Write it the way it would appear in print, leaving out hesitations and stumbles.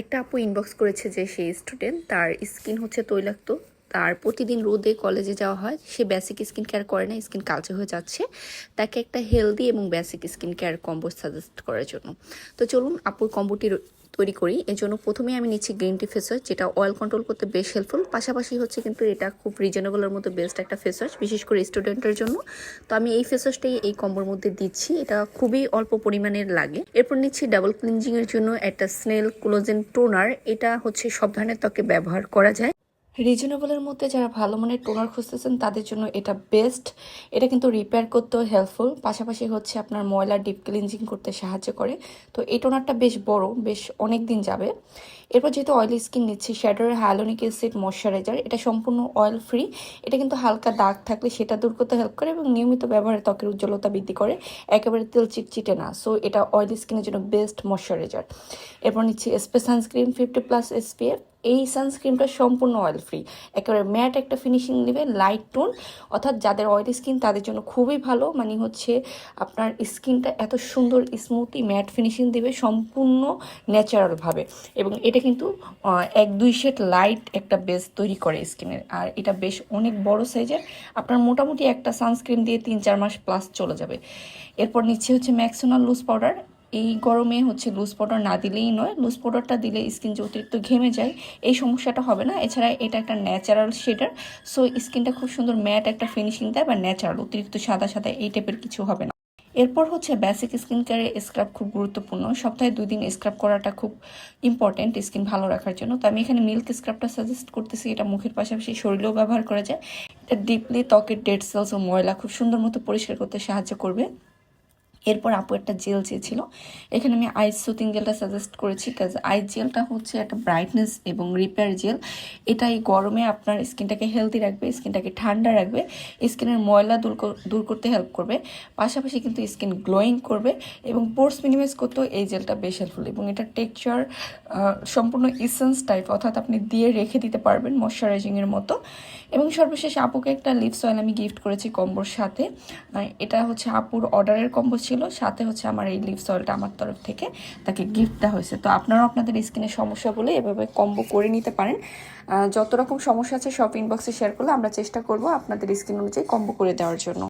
একটা আপু ইনবক্স করেছে যে সেই স্টুডেন্ট, তার স্কিন হচ্ছে তৈলাক্ত, তার প্রতিদিন রোদে কলেজে যাওয়া হয়, সে বেসিক স্কিন কেয়ার করে না, স্কিন কালচে হয়ে যাচ্ছে, তাকে একটা হেলদি এবং basic skin care combo suggest করার জন্য। তো চলুন আপুর কম্বোটি তৈরি করি। এর জন্য প্রথমেই আমি নিচ্ছি গ্রিন টি ফেস ওয়াশ, যেটা অয়েল কন্ট্রোল করতে বেশ হেল্পফুল, পাশাপাশি হচ্ছে কিন্তু এটা খুব রিজনেবলের মধ্যে বেস্ট একটা ফেস ওয়াশ, বিশেষ করে স্টুডেন্টের জন্য। তো আমি এই ফেস ওয়াশটাই এই কম্বোর মধ্যে দিচ্ছি, এটা খুবই অল্প পরিমাণের লাগে। এরপর নিচ্ছি ডাবল ক্লিনজিংয়ের জন্য একটা স্নেল কোলাজেন টোনার, এটা হচ্ছে সব ধরনের ত্বকে ব্যবহার করা যায়। রিজনেবলের মধ্যে যারা ভালো মানের টোনার খুঁজতেছেন তাদের জন্য এটা বেস্ট। এটা কিন্তু রিপেয়ার করতেও হেল্পফুল, পাশাপাশি হচ্ছে আপনার ময়লা ডিপ ক্লিনজিং করতে সাহায্য করে। তো এই টোনারটা বেশ বড়, বেশ অনেক দিন যাবে। এরপর যেহেতু অয়েলি স্কিন নিচ্ছি, শ্যাডোর হ্যালোনিক অ্যাসিড ময়শ্চারাইজার, এটা সম্পূর্ণ অয়েল ফ্রি। এটা কিন্তু হালকা দাগ থাকলে সেটা দূর করতে হেল্প করে এবং নিয়মিত ব্যবহারে ত্বকের উজ্জ্বলতা বৃদ্ধি করে, একেবারে তেল চিটচিটে না। সো এটা অয়েলি স্কিনের জন্য বেস্ট ময়শ্চারাইজার। এরপর নিচ্ছি এসপি সানস্ক্রিন 50+ SPF। এই সানস্ক্রিনটা সম্পূর্ণ অয়েল ফ্রি, একেবারে ম্যাট একটা ফিনিশিং নেবে, লাইট টোন, অর্থাৎ যাদের অয়েলি স্কিন তাদের জন্য খুবই ভালো। মানে হচ্ছে আপনার স্কিনটা এত সুন্দর স্মুথি ম্যাট ফিনিশিং দেবে সম্পূর্ণ ন্যাচারালভাবে। এবং এটা কিন্তু 1-2 শেড লাইট একটা বেস তৈরি করে স্কিনের। আর এটা বেশ অনেক বড় সাইজের, আপনার মোটামুটি একটা সানস্ক্রিন দিয়ে 3-4 মাস প্লাস চলে যাবে। এরপর নিচ্ছে হচ্ছে ম্যাক্সোনাল লুজ পাউডার। এই গরমে হচ্ছে লুজ পাউডার না দিলেই নয়, লুজ পাউডারটা দিলে স্কিন যে অতিরিক্ত ঘেমে যায় এই সমস্যাটা হবে না। এছাড়া এটা একটা ন্যাচারাল শেডার, সো স্কিনটা খুব সুন্দর ম্যাট একটা ফিনিশিং দেয়, বা ন্যাচারাল, অতিরিক্ত সাদা সাদা এই টাইপের কিছু হবে না। এরপর হচ্ছে বেসিক স্কিন কেয়ারে স্ক্রাব খুব গুরুত্বপূর্ণ, সপ্তাহে 2 দিন স্ক্রাব করাটা খুব ইম্পর্টেন্ট স্কিন ভালো রাখার জন্য। তো আমি এখানে মিল্ক স্ক্রাবটা সাজেস্ট করতেছি, এটা মুখের পাশাপাশি শরীরেও ব্যবহার করা যায়। এটা ডিপলি ত্বকের ডেড সেলস ও ময়লা খুব সুন্দর মতো পরিষ্কার করতে সাহায্য করবে। এরপর আপু একটা জেল চেয়েছিল, এখানে আমি আইস সুতিং জেলটা সাজেস্ট করেছি, কাজ আইস জেলটা হচ্ছে একটা ব্রাইটনেস এবং রিপেয়ার জেল। এটা এই গরমে আপনার স্কিনটাকে হেলদি রাখবে, স্কিনটাকে ঠান্ডা রাখবে, স্কিনের ময়লা দূর করতে হেল্প করবে, পাশাপাশি কিন্তু স্কিন গ্লোয়িং করবে এবং পোর্স মিনিমাইজ করতেও এই জেলটা বেশ হেল্পফুল। এবং এটা টেক্সচার সম্পূর্ণ ইসেন্স টাইপ, অর্থাৎ আপনি দিয়ে রেখে দিতে পারবেন ময়শ্চারাইজিংয়ের মতো। এবং সর্বশেষ আপুকে একটা লিপস অয়েল আমি গিফট করেছি কম্বোর সাথে। এটা হচ্ছে আপুর অর্ডারের কম্বো ছিল, সাথে হচ্ছে আমার এই লিপস অয়েলটা আমার তরফ থেকে তাকে গিফট দেওয়া হয়েছে। তো আপনারাও আপনাদের স্কিনের সমস্যা বলে এভাবে কম্বো করে নিতে পারেন। যত রকম সমস্যা আছে সব ইনবক্সে শেয়ার করলে আমরা চেষ্টা করব আপনাদের স্কিন অনুযায়ী কম্বো করে দেওয়ার জন্য।